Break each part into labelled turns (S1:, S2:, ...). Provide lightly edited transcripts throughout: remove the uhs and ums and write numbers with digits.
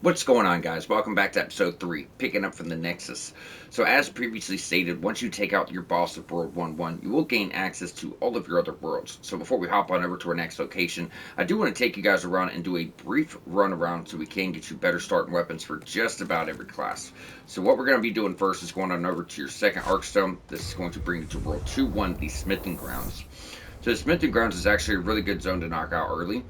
S1: What's going on, guys? Welcome back to episode 3, picking up from the Nexus. So, as previously stated, once you take out your boss of World 1-1, you will gain access to all of your other worlds. So, before we hop on over to our next location, I do want to take you guys around and do a brief run around so we can get you better starting weapons for just about every class. So, what we're going to be doing first is going on over to your second Arcstone. This is going to bring you to World 2-1, the Smithing Grounds. So the Smithing Grounds is actually a really good zone to knock out early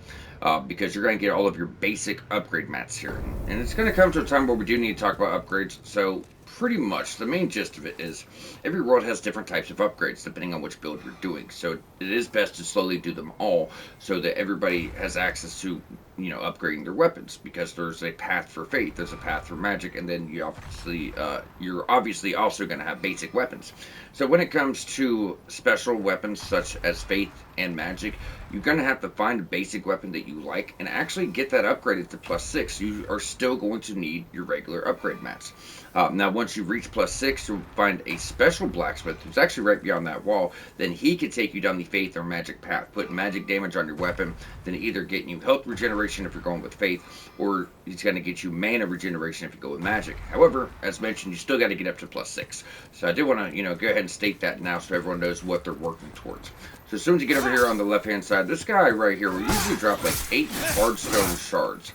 S1: because you're going to get all of your basic upgrade mats here. And it's going to come to a time where we do need to talk about upgrades. So pretty much the main gist of it is every world has different types of upgrades depending on which build you're doing. So it is best to slowly do them all so that everybody has access to upgrading their weapons, because there's a path for faith, there's a path for magic, and then you're obviously also going to have basic weapons. So when it comes to special weapons such as faith and magic, you're going to have to find a basic weapon that you like and actually get that upgraded to +6. You are still going to need your regular upgrade mats. Now, once you reach +6, you'll find a special blacksmith who's actually right beyond that wall. Then he can take you down the faith or magic path, put magic damage on your weapon, then either getting you health regeneration if you're going with faith, or he's going to get you mana regeneration if you go with magic. However, as mentioned, you still got to get up to +6. So I do want to, go ahead and state that now so everyone knows what they're working towards. So as soon as you get over here on the left-hand side, this guy right here will usually drop like 8 hardstone shards.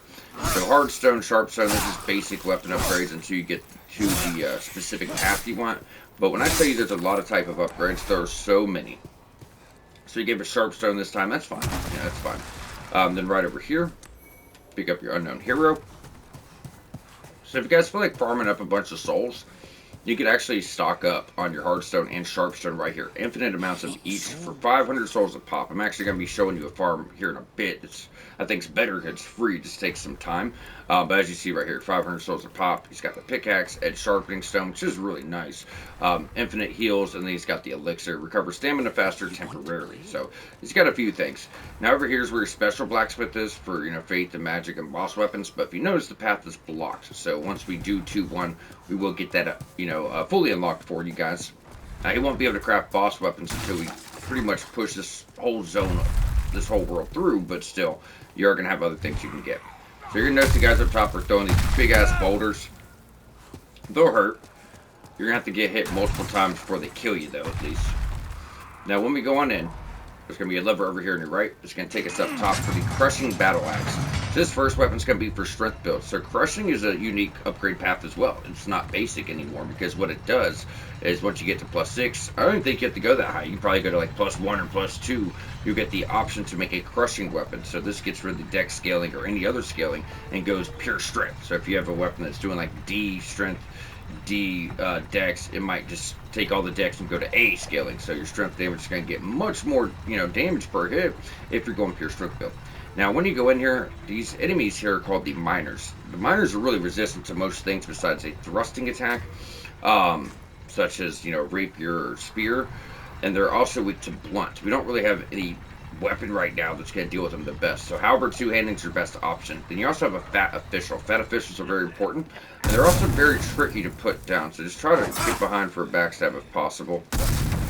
S1: So hardstone, sharpstone, this is basic weapon upgrades until you get to the specific path you want. But when I tell you there's a lot of type of upgrades, there are so many. So you gave a sharpstone this time, that's fine. Yeah, that's fine. Then right over here, pick up your unknown hero. So if you guys feel like farming up a bunch of souls, you could actually stock up on your hardstone and sharpstone right here. Infinite amounts of each for 500 souls a pop. I'm actually going to be showing you a farm here in a bit. I think it's better because it's free. It just takes some time. But as you see right here, 500 souls a pop. He's got the pickaxe, edge sharpening stone, which is really nice. Infinite heals, and then he's got the elixir. Recover stamina faster temporarily. So he's got a few things. Now over here is where your special blacksmith is for faith and magic and boss weapons. But if you notice, the path is blocked. So once we do 2-1, we will get that fully unlocked for you guys. He won't be able to craft boss weapons until we pretty much push this whole zone, this whole world through, but still, you are going to have other things you can get. So you're going to notice the guys up top are throwing these big-ass boulders. They'll hurt. You're going to have to get hit multiple times before they kill you, though, at least. Now, when we go on in, there's going to be a lever over here on your right. It's going to take us up top for the Crushing Battle Axe. So this first weapon is going to be for strength build. So Crushing is a unique upgrade path as well. It's not basic anymore, because what it does is once you get to +6, I don't even think you have to go that high. You probably go to like +1 or +2. You get the option to make a Crushing weapon. So this gets rid of the dex scaling or any other scaling and goes pure strength. So if you have a weapon that's doing like D strength, D dex, it might just take all the dex and go to A scaling, so your strength damage is going to get much more damage per hit if you're going pure strength build. Now when you go in here, these enemies here are called the miners. The miners are really resistant to most things besides a thrusting attack, such as rapier or spear, and they're also weak to blunt. We don't really have any weapon right now that's going to deal with them the best. So however, two-handing is your best option. Then you also have a fat official. Fat officials are very important, and they're also very tricky to put down. So just try to get behind for a backstab if possible.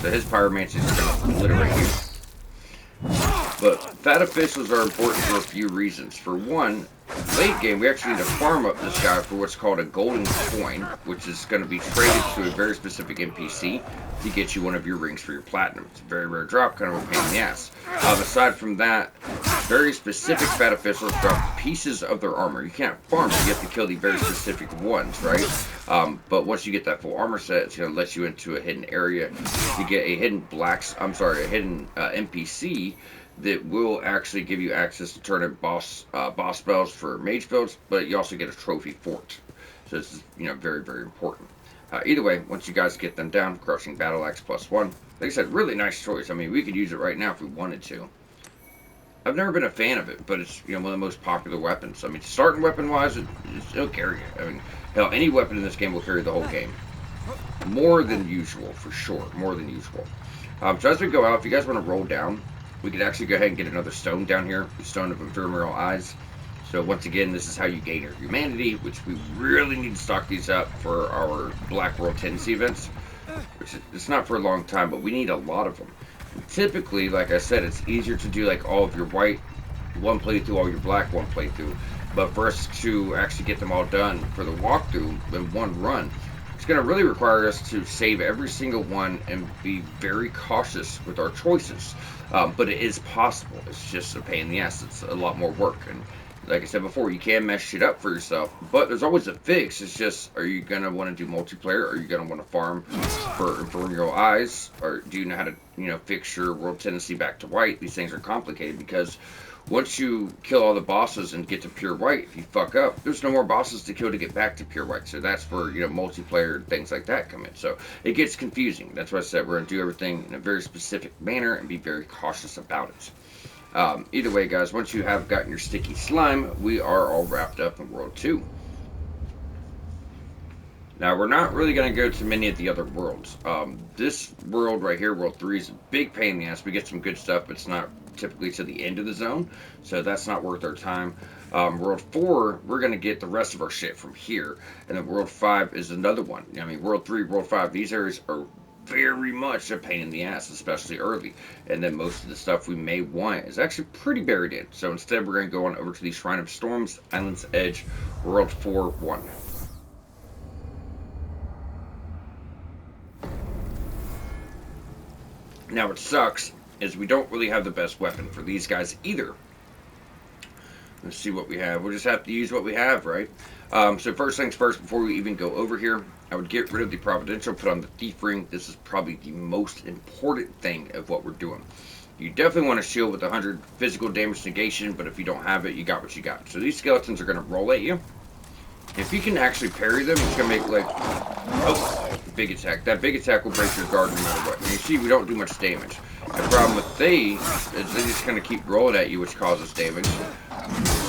S1: So his pyromancy is going to obliterate you. But fat officials are important for a few reasons. For one, late game, we actually need to farm up this guy for what's called a golden coin, which is going to be traded to a very specific NPC to get you one of your rings for your platinum. It's a very rare drop, kind of a pain in the ass. Aside from that, very specific fat officials drop pieces of their armor. You can't farm it, you have to kill the very specific ones, right? But once you get that full armor set, it's going to let you into a hidden area. You get a hidden NPC that will actually give you access to turn in boss spells for mage builds, but you also get a trophy for it. So this is very, very important. Either way, once you guys get them down, Crushing Battle Axe +1. Like I said, really nice choice. I mean, we could use it right now if we wanted to. I've never been a fan of it, but it's one of the most popular weapons. I mean, starting weapon-wise, it'll carry it. I mean, hell, any weapon in this game will carry the whole game. More than usual, for sure. More than usual. So as we go out, if you guys want to roll down, we could actually go ahead and get another stone down here, the Stone of Ephemeral Eyes. So once again, this is how you gain your humanity, which we really need to stock these up for our Black World Tendency events. Which it's not for a long time, but we need a lot of them. Typically, like I said, it's easier to do like all of your white one playthrough, all your black one playthrough. But for us to actually get them all done for the walkthrough in one run, it's going to really require us to save every single one and be very cautious with our choices. But it is possible. It's just a pain in the ass. It's a lot more work. And like I said before, you can mess shit up for yourself. But there's always a fix. It's just, are you going to want to do multiplayer? Are you going to want to farm for Infernal Eyes? Or do you know how to, fix your world tendency back to white? These things are complicated because once you kill all the bosses and get to pure white, if you fuck up, there's no more bosses to kill to get back to pure white. So that's where, multiplayer and things like that come in. So it gets confusing. That's why I said we're going to do everything in a very specific manner and be very cautious about it. Either way, guys, once you have gotten your sticky slime, we are all wrapped up in World 2. Now, we're not really going to go to many of the other worlds. This world right here, World 3, is a big pain in the ass. We get some good stuff, but it's not typically to the end of the zone, so that's not worth our time. World 4, we're going to get the rest of our shit from here, and then World 5 is another one. I mean, World 3, World 5, these areas are very much a pain in the ass, especially early, and then most of the stuff we may want is actually pretty buried in. So instead, we're going to go on over to the Shrine of Storms, Island's Edge, World 4-1. Now, what sucks is we don't really have the best weapon for these guys either. Let's see what we have. We'll just have to use what we have, right? So first things first, before we even go over here, I would get rid of the Providential, put on the Thief Ring. This is probably the most important thing of what we're doing. You definitely want a shield with 100 physical damage negation, but if you don't have it, you got what you got. So these skeletons are going to roll at you. If you can actually parry them, it's going to make, like, oh, big attack. That big attack will break your guard no matter what. And you see, we don't do much damage. The problem with they is they just kind of keep rolling at you, which causes damage.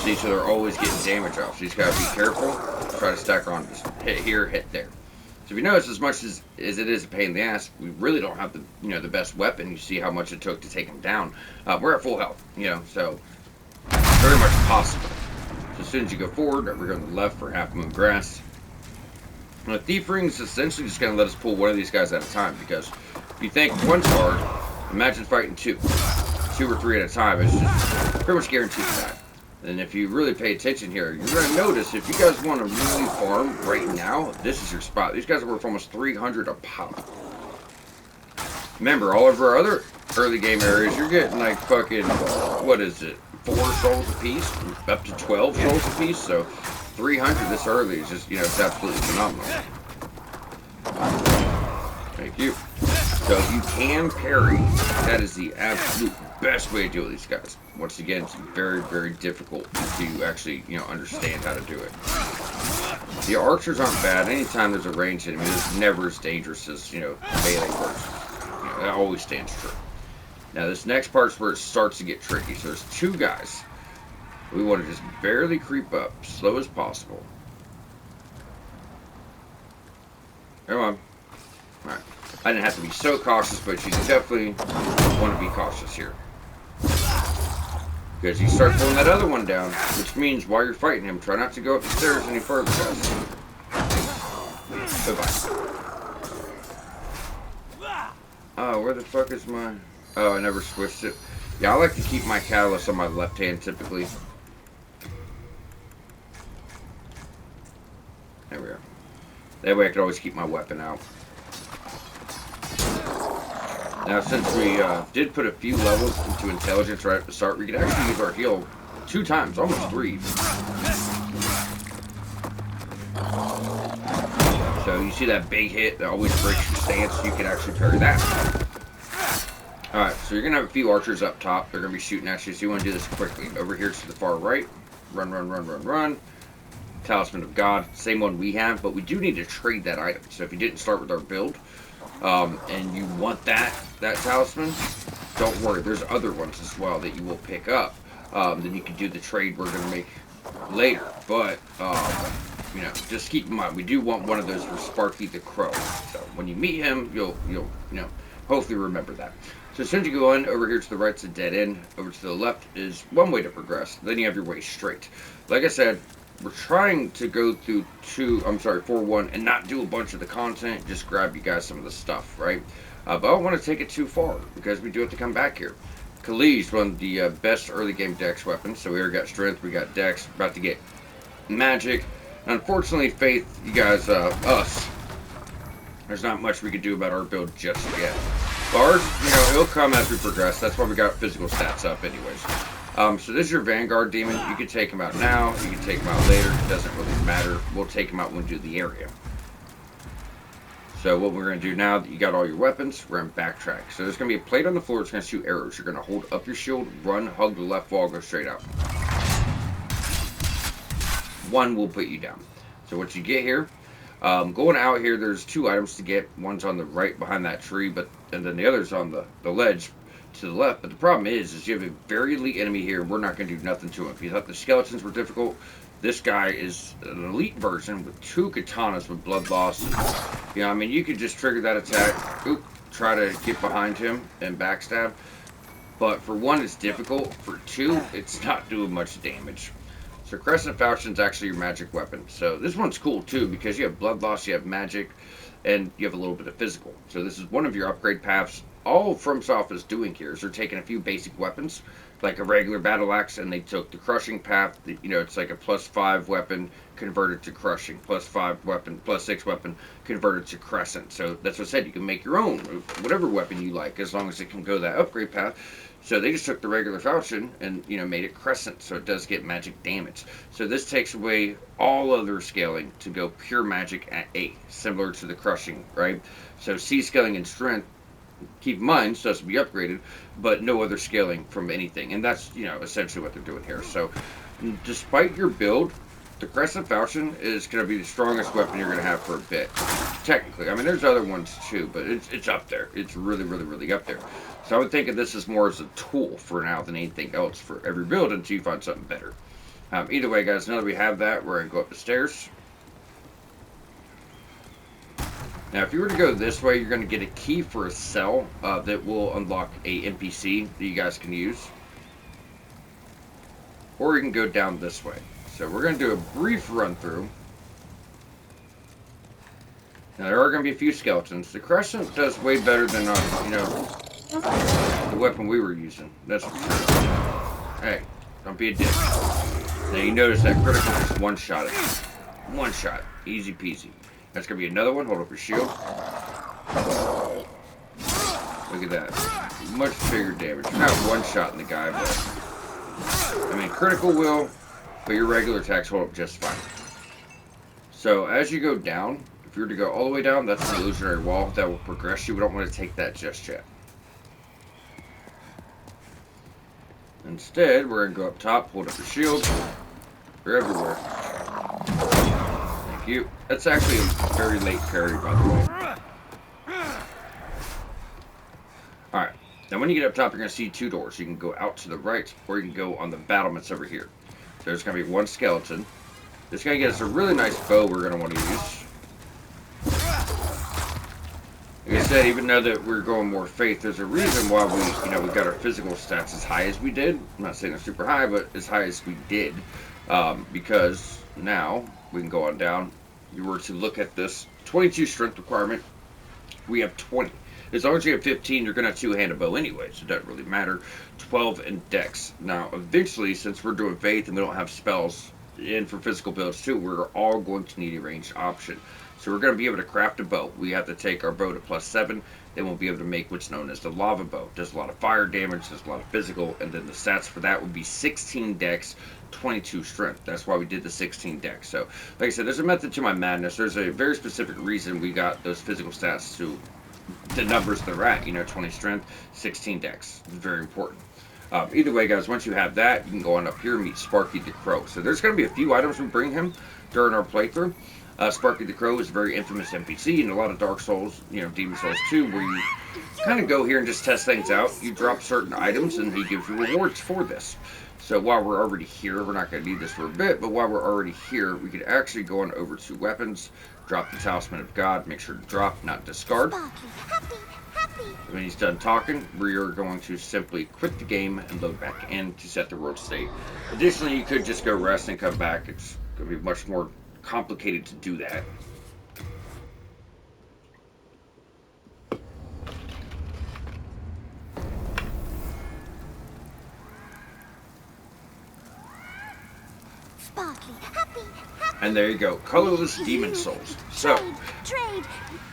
S1: See, so they're always getting damage off. So you just got to be careful. Try to stack on. Just hit here, hit there. So if you notice, as much as it is a pain in the ass, we really don't have the the best weapon. You see how much it took to take him down. We're at full health, so very much possible. So as soon as you go forward, we're going to the left for Half Moon Grass. And the Thief Ring is essentially just going to let us pull one of these guys at a time, because if you think one's hard, imagine fighting two or three at a time. It's just pretty much guaranteed that. And if you really pay attention here, you're going to notice if you guys want to really farm right now, this is your spot. These guys are worth almost 300 a pop. Remember, all of our other early game areas, you're getting like fucking, what is it, 4 souls a piece, up to 12 souls a piece. So 300 this early is just, it's absolutely phenomenal. Thank you. So if you can parry, that is the absolute best way to deal with these guys. Once again, it's very difficult to actually, understand how to do it. The archers aren't bad. Anytime there's a ranged enemy, it's never as dangerous as, melee versus. That always stands true. Now, this next part's where it starts to get tricky. So there's 2 guys. We want to just barely creep up, slow as possible. Come on. Alright. I didn't have to be so cautious, but you definitely want to be cautious here. Because you start pulling that other one down, which means while you're fighting him, try not to go up the stairs any further, guys. Goodbye. Oh, where the fuck is my... Oh, I never switched it. Yeah, I like to keep my catalyst on my left hand, typically. There we are. That way I can always keep my weapon out. Now, since we did put a few levels into intelligence right at the start, we could actually use our heal 2 times, almost 3. So you see that big hit that always breaks your stance, you can actually parry that. Alright, so you're going to have a few archers up top. They're going to be shooting at you, so you want to do this quickly. Over here to the far right. Run. Talisman of God. Same one we have, but we do need to trade that item. So if you didn't start with our build, and you want that talisman, don't worry. There's other ones as well that you will pick up. Then you can do the trade we're going to make later. But, just keep in mind, we do want one of those for Sparky the Crow. So when you meet him, you'll hopefully remember that. So as soon as you go in, over here to the right's a dead end. Over to the left is one way to progress. Then you have your way straight. Like I said, we're trying to go through 4-1 and not do a bunch of the content, just grab you guys some of the stuff, right? But I don't want to take it too far, because we do have to come back here. Khalid's one of the best early game dex weapons. So we already got strength, we got dex, about to get magic. Unfortunately, Faith, you guys, us, there's not much we can do about our build just yet. But ours, it'll come as we progress. That's why we got physical stats up anyways. So this is your Vanguard Demon. You can take him out now. You can take him out later. It doesn't really matter. We'll take him out when we do the area. So what we're going to do now that you got all your weapons, we're going to backtrack. So there's going to be a plate on the floor that's going to shoot arrows. You're going to hold up your shield, run, hug the left wall, go straight out. One will put you down. So what you get here, going out here, there's 2 items to get. One's on the right behind that tree, and then the other's on the ledge to the left. But the problem is you have a very elite enemy here, and we're not going to do nothing to him. If you thought the skeletons were difficult, this guy is an elite version with 2 katanas with blood loss. You could just trigger that attack, try to get behind him and backstab. But for 1, it's difficult. For 2, it's not doing much damage. So Crescent Falchion's actually your magic weapon. So this one's cool too because you have blood loss, you have magic, and you have a little bit of physical. So this is one of your upgrade paths. All FromSoft is doing here is they're taking a few basic weapons, like a regular battle axe, and they took the crushing path. It's like a +5 weapon converted to crushing, +5 weapon, +6 weapon converted to crescent. So that's what I said. You can make your own, whatever weapon you like, as long as it can go that upgrade path. So they just took the regular falchion and made it crescent, so it does get magic damage. So this takes away all other scaling to go pure magic at A, similar to the crushing, right? So C scaling and strength, keep in mind, so it has to be upgraded, but no other scaling from anything. And that's, essentially what they're doing here. So despite your build, the Crescent Falchion is going to be the strongest weapon you're going to have for a bit. Technically. There's other ones too, but it's up there. It's really, really, really up there. So I would think of this as more as a tool for now than anything else for every build until you find something better. Either way, guys, now that we have that, we're going to go up the stairs. Now, if you were to go this way, you're going to get a key for a cell that will unlock a NPC that you guys can use. Or you can go down this way. So we're going to do a brief run through. Now, there are going to be a few skeletons. The Crescent does way better than, the weapon we were using. That's for sure. Hey, don't be a dick. Now, you notice that critical is one-shot. One shot. Easy peasy. That's going to be another one. Hold up your shield. Look at that. Much bigger damage. You're not one-shotting the guy, but... critical will, but your regular attacks hold up just fine. So, as you go down, if you were to go all the way down, that's an illusionary wall that will progress you. We don't want to take that just yet. Instead, we're going to go up top, hold up your shield. They're everywhere. Thank you. That's actually a very late parry, by the way. Alright. Now, when you get up top, you're going to see 2 doors. You can go out to the right, or you can go on the battlements over here. There's going to be 1 skeleton. This guy gets a really nice bow we're going to want to use. Like I said, even though that we're going more faith, there's a reason why we got our physical stats as high as we did. I'm not saying they're super high, but as high as we did. Because now, we can go on down. You were to look at this 22 strength requirement. We have 20. As long as you have 15, you're going to have 2-handed bow anyway, so it doesn't really matter. 12 in dex. Now, eventually, since we're doing faith and we don't have spells, and for physical builds too, we're all going to need a ranged option. So we're going to be able to craft a bow. We have to take our bow to +7. Then we'll be able to make what's known as the lava bow. Does a lot of fire damage, does a lot of physical, and then the stats for that would be 16 dex, 22 strength. That's why we did the 16 dex. So, like I said, there's a method to my madness. There's a very specific reason we got those physical stats to the numbers they're at. 20 strength, 16 dex. It's very important. Either way, guys, once you have that, you can go on up here and meet Sparky the Crow. So there's going to be a few items we bring him during our playthrough. Sparky the Crow is a very infamous NPC in a lot of Dark Souls, Demon Souls 2, where you kind of go here and just test things out. You drop certain items, and he gives you rewards for this. So while we're already here, we're not going to need this for a bit, but while we're already here, we could actually go on over to weapons, drop the Talisman of God, make sure to drop, not discard. When he's done talking, we are going to simply quit the game and load back in to set the world state. Additionally, you could just go rest and come back. It's going to be much more complicated to do that. And there you go, colorless demon souls. So,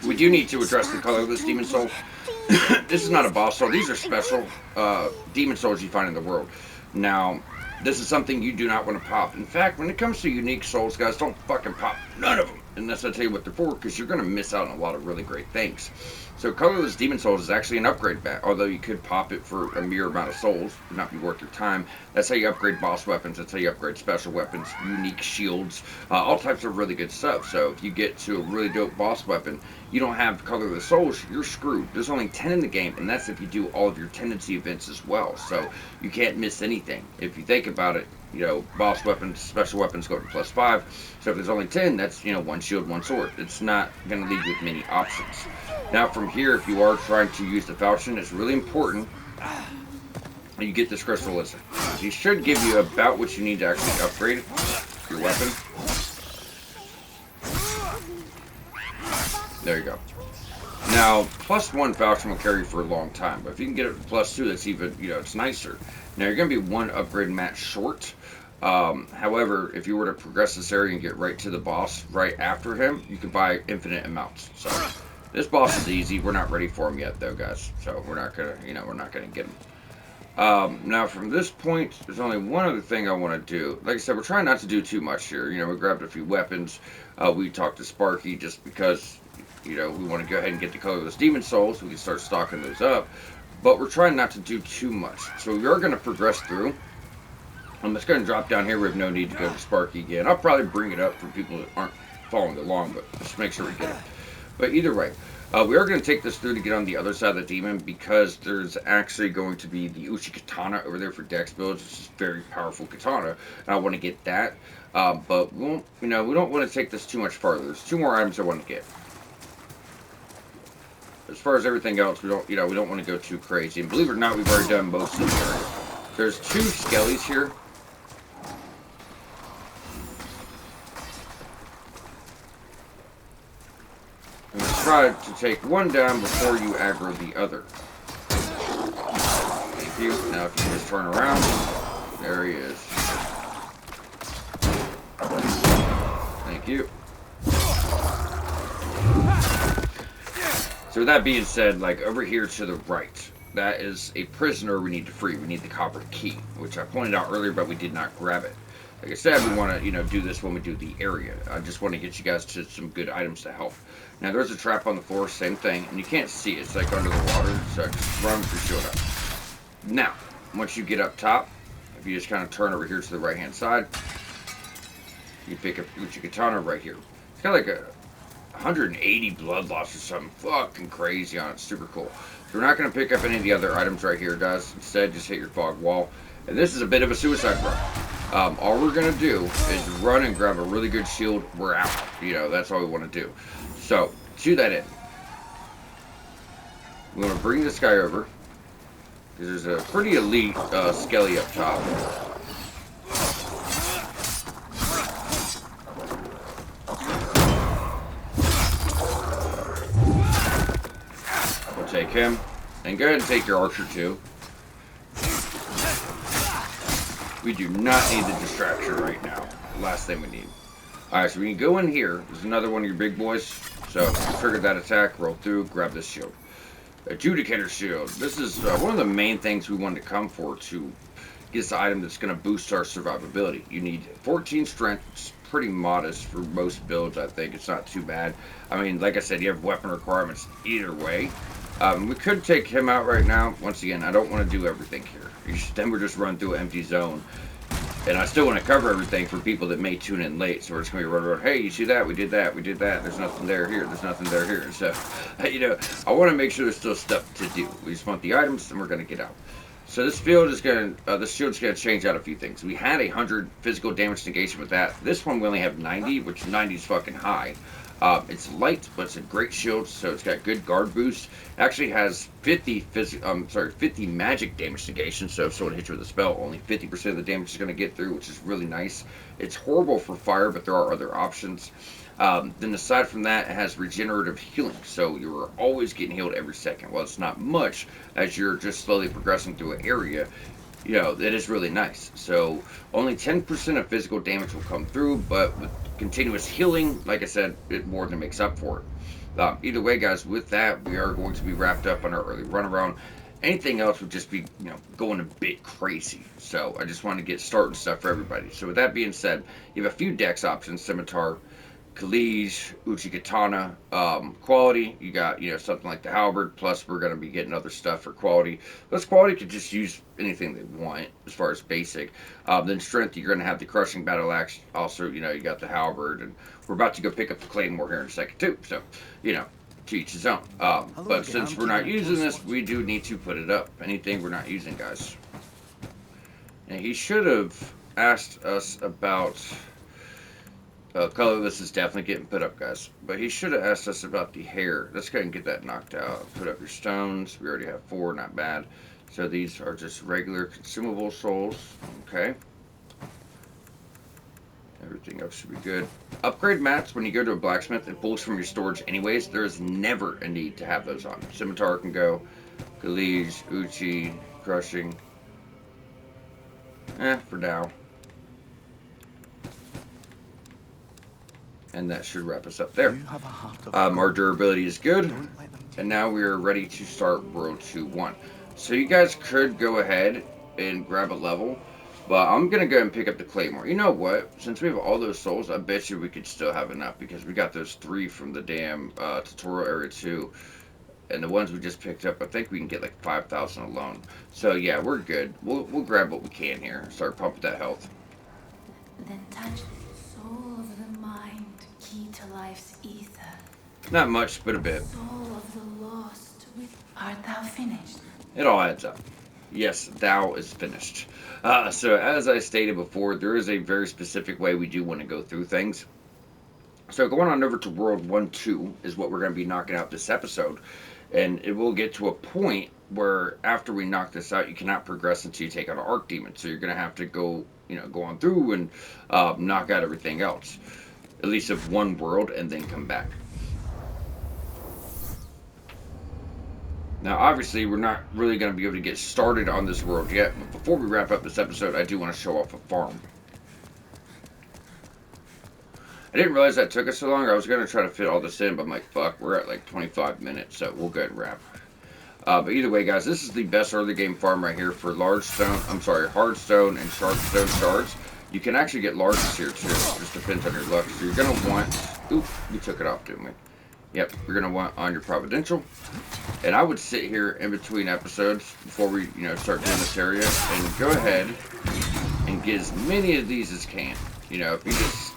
S1: we do need to address the colorless demon soul. This is not a boss soul. These are special demon souls you find in the world. Now, this is something you do not want to pop. In fact, when it comes to unique souls, guys, don't fucking pop none of them unless I tell you what they're for, because you're going to miss out on a lot of really great things. So colorless demon souls is actually an upgrade back, although you could pop it for a mere amount of souls, would not be worth your time. That's how you upgrade boss weapons. That's how you upgrade special weapons, unique shields, all types of really good stuff. So if you get to a really dope boss weapon, you don't have colorless souls, you're screwed. There's only 10 in the game, and that's if you do all of your tendency events as well. So you can't miss anything. If you think about it, you know, boss weapons, special weapons go to +5. So if there's only 10, that's, you know, 1 shield, 1 sword. It's not going to leave you with many options. Now from here, if you are trying to use the falchion, it's really important that you get this crystal listen. He should give you about what you need to actually upgrade your weapon. There you go. Now, +1 falchion will carry you for a long time, but if you can get it to +2, that's even, you know, it's nicer. Now, you're going to be 1 upgrade match short. However, if you were to progress this area and get right to the boss right after him, you can buy infinite amounts. So, this boss is easy. We're not ready for him yet, though, guys. So, we're not going to, you know, we're not going to get him. Now, from this point, there's only one other thing I want to do. Like I said, we're trying not to do too much here. You know, we grabbed a few weapons. We talked to Sparky just because, you know, we want to go ahead and get the colorless demon souls. So we can start stocking those up. But we're trying not to do too much. So we are going to progress through. I'm just going to drop down here. We have no need to go to Sparky again. I'll probably bring it up for people that aren't following along, but just make sure we get it. But either way, we are going to take this through to get on the other side of the demon, because there's actually going to be the Uchi Katana over there for dex builds, which is a very powerful katana, and I want to get that. But we won't, you know, we don't want to take this too much farther. There's 2 more items I want to get. As far as everything else, we don't, you know, we don't want to go too crazy. And believe it or not, we've already done most of the area. There's 2 skellies here. I'm going to try to take one down before you aggro the other. Thank you. Now if you just turn around, there he is. Thank you. So with that being said, like over here to the right, that is a prisoner we need to free. We need the copper key, which I pointed out earlier, but we did not grab it. Like I said, we want to, you know, do this when we do the area. I just want to get you guys to some good items to help. Now there's a trap on the floor, same thing, and you can't see it. It's like under the water, so just run with your shield up. Now, once you get up top, if you just kind of turn over here to the right hand side, you pick up Uchi Katana right here. It's got like a 180 blood loss or something fucking crazy on it. Super cool. So we're not going to pick up any of the other items right here, guys. Instead, just hit your fog wall. And this is a bit of a suicide run. All we're going to do is run and grab a really good shield. We're out. You know, that's all we want to do. So, to that end, we want to bring this guy over, because there's a pretty elite skelly up top. We'll take him, and go ahead and take your archer too. We do not need the distraction right now. Last thing we need. Alright, so we can go in here. There's another one of your big boys. So, trigger that attack, roll through, grab this shield. Adjudicator shield. This is one of the main things we wanted to come for to get this item that's going to boost our survivability. You need 14 strength. It's pretty modest for most builds, I think. It's not too bad. I mean, like I said, you have weapon requirements either way. We could take him out right now. Once again, I don't want to do everything here. Then we're just run through an empty zone. And I still want to cover everything for people that may tune in late. So we're just going to be running around, hey, you see that? We did that. We did that. There's nothing there here. There's nothing there here. So, you know, I want to make sure there's still stuff to do. We just want the items, and we're going to get out. So this field is going to, this shield's going to change out a few things. We had 100 physical damage negation with that. This one we only have 90, which 90 is fucking high. It's light, but it's a great shield, so it's got good guard boost. It actually has 50 magic damage negation, so if someone hits you with a spell, only 50% of the damage is going to get through, which is really nice. It's horrible for fire, but there are other options. Then aside from that, it has regenerative healing, so you're always getting healed every second. Well, it's not much, as you're just slowly progressing through an area. you know, it is really nice. So only 10% of physical damage will come through, but with continuous healing, like I said, it more than makes up for it. Either way, guys, with that, we are going to be wrapped up on our early runaround. Anything else would just be, you know, going a bit crazy. So I just want to get started stuff for everybody. So with that being said, you have a few dex options: Scimitar, Khalij, Uchikatana, quality. You got, you know, something like the halberd. Plus, we're going to be getting other stuff for quality. Plus, quality could just use anything they want as far as basic. Then strength, you're going to have the crushing battle axe. Also, you know, you got the halberd, and we're about to go pick up the claymore here in a second too. So, you know, to each his own.
S2: Hello
S1: But
S2: again.
S1: since
S2: I'm
S1: we're
S2: keeping
S1: not
S2: a
S1: using
S2: close
S1: this,
S2: watch.
S1: we do need to put it up. Anything we're not using, guys. And he should have asked us about. Colorless is definitely getting put up, guys. But he should have asked us about the hair. Let's go ahead and get that knocked out. Put up your stones. We already have 4, not bad. So these are just regular consumable souls. Okay. Everything else should be good. Upgrade mats, when you go to a blacksmith, it pulls from your storage anyways. There is never a need to have those on. Scimitar can go. Khalij, Uchi, Crushing. For now. And that should wrap us up there.
S2: You have a heart of
S1: Our
S2: gold.
S1: durability is good.
S2: Don't let them take
S1: And now we are ready to start World 2-1. So you guys could go ahead and grab a level, but I'm going to go and pick up the Claymore. You know what? Since we have all those souls, I bet you we could still have enough because we got those 3 from the damn tutorial area 2. And the ones we just picked up, I think we can get like 5,000 alone. So yeah, we're good. We'll grab what we can here. Start pumping that health.
S3: Then touch soul of the mind, key to life's ether.
S1: Not much, but a bit.
S3: Soul of the lost, art thou finished?
S1: It all adds up. Yes, thou is finished. So as I stated before, there is a very specific way we do want to go through things. So going on over to World 1-2 is what we're going to be knocking out this episode. And it will get to a point where after we knock this out, you cannot progress until you take out an Arc Demon. So you're going to have to go, you know, go on through and knock out everything else. At least of one world and then come back. Now, obviously, we're not really going to be able to get started on this world yet, but before we wrap up this episode, I do want to show off a farm. I didn't realize that took us so long. I was going to try to fit all this in, but I'm like, fuck, we're at like 25 minutes, so we'll go ahead and wrap. But either way, guys, this is the best early game farm right here for hardstone and sharpstone shards. You can actually get larges here, too. It just depends on your luck. So you're going to want... Oop, we took it off, didn't we? Yep, you're going to want on your Providential. And I would sit here in between episodes before we, you know, start doing this area and go ahead and get as many of these as can. You know, if you just,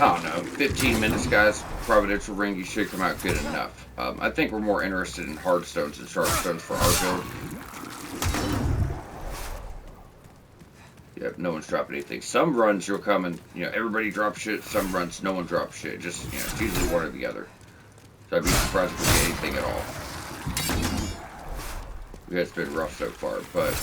S1: I don't know, 15 minutes, guys, Providential Ring, you should come out good enough. I think we're more interested in hardstones and sharpstones for our build. Yep, no one's dropping anything. Some runs you'll come and, you know, everybody drops shit. Some runs no one drops shit. Just, you know, it's usually one or the other. So I'd be surprised if we get anything at all. It's been rough so far, but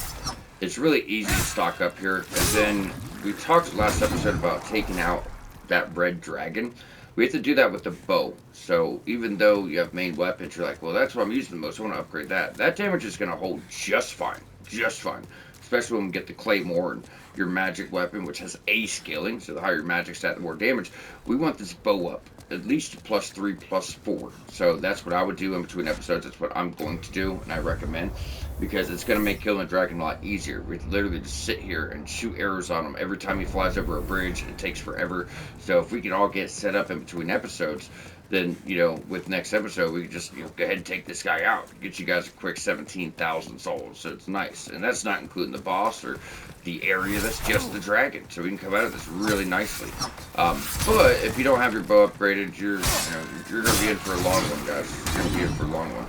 S1: it's really easy to stock up here. And then we talked last episode about taking out that red dragon. We have to do that with the bow. So even though you have main weapons, you're like, well, that's what I'm using the most. I want to upgrade that. That damage is going to hold just fine. Just fine. Especially when we get the claymore and your magic weapon, which has A scaling. So the higher your magic stat, the more damage. We want this bow up. At least +3, +4. So that's what I would do in between episodes. That's what I'm going to do, and I recommend. Because it's going to make killing a dragon a lot easier. We literally just sit here and shoot arrows on him. Every time he flies over a bridge, it takes forever. So if we can all get set up in between episodes, then, you know, with next episode, we can just, you know, go ahead and take this guy out. Get you guys a quick 17,000 souls. So it's nice. And that's not including the boss or the area. That's just the dragon. So we can come out of this really nicely. But if you don't have your bow upgraded, you're going to be in for a long one, guys. You're going to be in for a long one.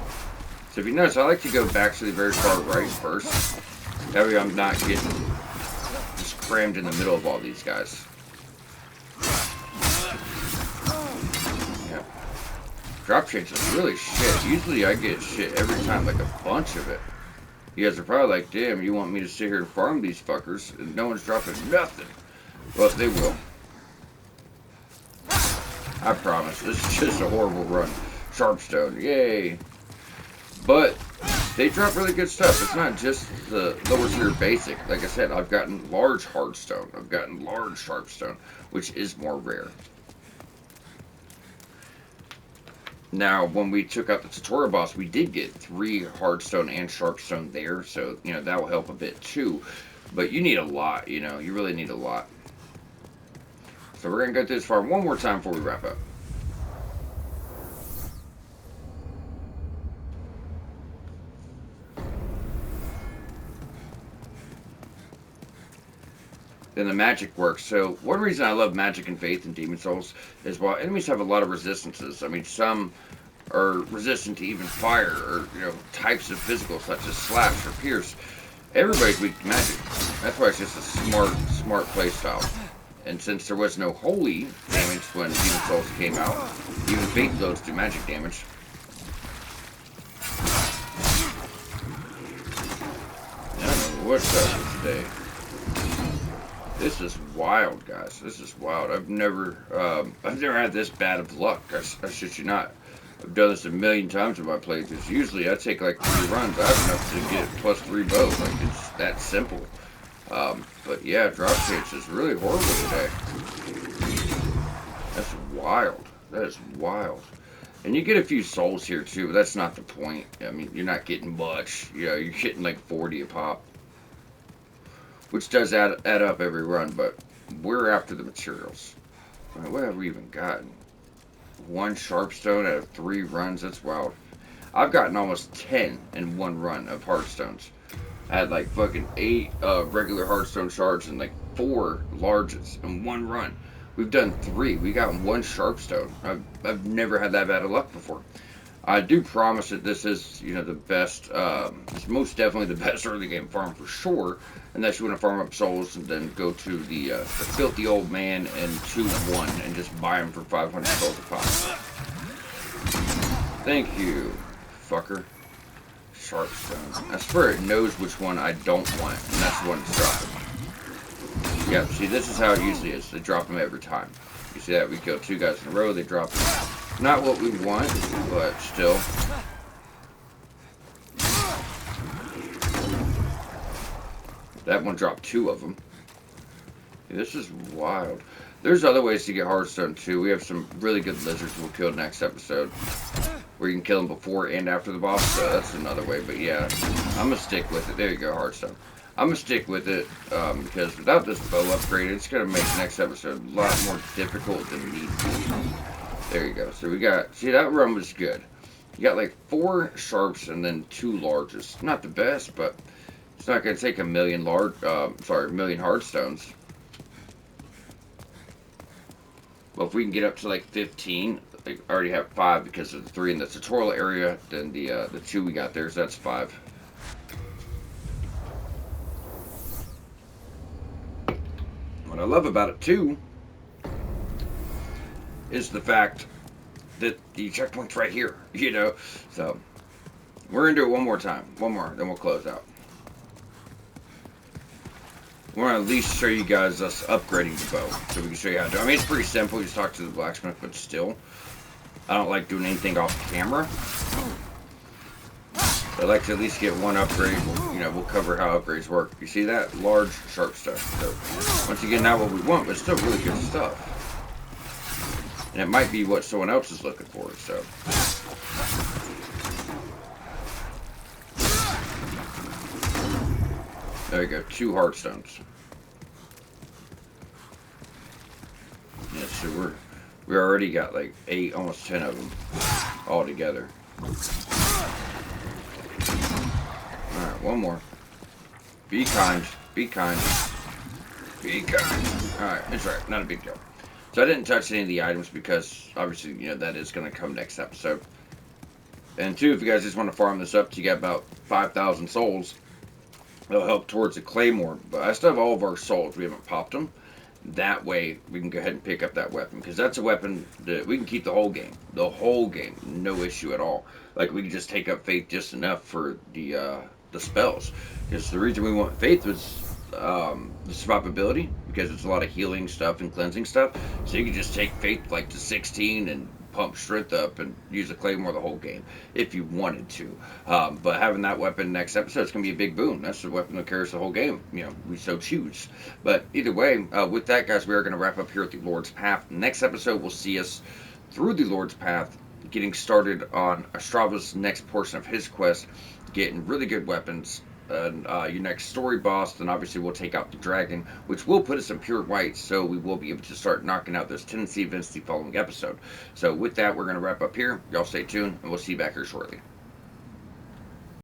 S1: So if you notice, I like to go back to the very far right first. That way I'm not getting just crammed in the middle of all these guys. Yeah. Drop shades is really shit. Usually I get shit every time, like a bunch of it. You guys are probably like, damn, you want me to sit here and farm these fuckers and no one's dropping nothing. Well, they will. I promise. This is just a horrible run. Sharpstone, yay. But They drop really good stuff. It's not just the lower tier basic. Like I said, I've gotten large hardstone. I've gotten large sharpstone, which is more rare. Now, when we took out the tutorial boss, we did get 3 hardstone and sharpstone there, so, that will help a bit too. But you need a lot, you really need a lot. So we're going to go through this farm one more time before we wrap up. Then the magic works. So one reason I love magic and faith in Demon Souls is while enemies have a lot of resistances, I mean, some are resistant to even fire or, types of physical such as slash or pierce. Everybody's weak to magic. That's why it's just a smart playstyle. And since there was no holy damage when Demon Souls came out, even faith blows do magic damage. I don't know what's up today. This is wild, guys. This is wild. I've never had this bad of luck. I shit you not. I've done this a million times in my playthroughs. Usually I take like 3 runs. I have enough to get +3 bows. Like, it's that simple. But yeah, drop chance is really horrible today. That's wild. That is wild. And you get a few souls here too, but that's not the point. I mean, you're not getting much. You're getting like 40 a pop. Which does add up every run, but we're after the materials. I mean, what have we even gotten? 1 sharpstone out of 3 runs? That's wild. I've gotten almost 10 in 1 run of hardstones. I had like fucking 8 regular hardstone shards and like 4 larges in 1 run. We've done 3. We got 1 sharpstone. I've never had that bad of luck before. I do promise that this is, the best, it's most definitely the best early game farm for sure, unless you want to farm up souls and then go to the filthy old man and 2-1 and just buy them for 500 souls a pop. Thank you, fucker. Sharpstone. I swear it knows which one I don't want, and that's the one that's dropping. Yeah, see, this is how it usually is. They drop them every time. You see that? We kill 2 guys in a row, they drop them. Not what we want, but still. That one dropped 2 of them. This is wild. There's other ways to get hardstone too. We have some really good lizards we'll kill next episode, where you can kill them before and after the boss. So that's another way. But yeah, I'm gonna stick with it. There you go, hardstone. I'm gonna stick with it because without this bow upgrade, it's gonna make next episode a lot more difficult than need be. There you go. So we got, see, that run was good. You got like 4 sharps and then 2 larges. Not the best, but it's not going to take a million million hardstones. Well, if we can get up to like 15, I already have 5 because of the 3 in the tutorial area. Then the 2 we got there, so that's 5. What I love about it too is the fact that the checkpoint's right here, So, we're going to do it one more time. One more, then we'll close out. We want to at least show you guys us upgrading the bow, so we can show you how to do it. I mean, it's pretty simple. You just talk to the blacksmith, but still, I don't like doing anything off camera. I'd like to at least get 1 upgrade. We'll cover how upgrades work. You see that? Large, sharp stuff. So, once again, not what we want, but still really good stuff. And it might be what someone else is looking for, so. There you go, 2 hardstones. Yeah, so we already got like 8, almost 10 of them all together. Alright, 1 more. Be kind, be kind, be kind. Alright, it's right, not a big deal. So I didn't touch any of the items because, obviously, that is going to come next episode. And 2, if you guys just want to farm this up, you got about 5,000 souls. It'll help towards the claymore. But I still have all of our souls. We haven't popped them. That way, we can go ahead and pick up that weapon. Because that's a weapon that we can keep the whole game. The whole game. No issue at all. Like, we can just take up faith just enough for the spells. Because the reason we want faith was the survivability, because it's a lot of healing stuff and cleansing stuff. So you can just take faith like to 16 and pump strength up and use a claymore the whole game if you wanted to. But having that weapon next episode is going to be a big boon. That's the weapon that carries the whole game, we so choose. But either way, with that, guys, we are going to wrap up here at the Lord's Path. Next episode will see us through the Lord's Path, getting started on Astrava's next portion of his quest, getting really good weapons. And your next story boss, then obviously we'll take out the dragon, which will put us in pure white, so we will be able to start knocking out those tendency events the following episode. So with that, we're going to wrap up here. Y'all stay tuned, and we'll see you back here shortly.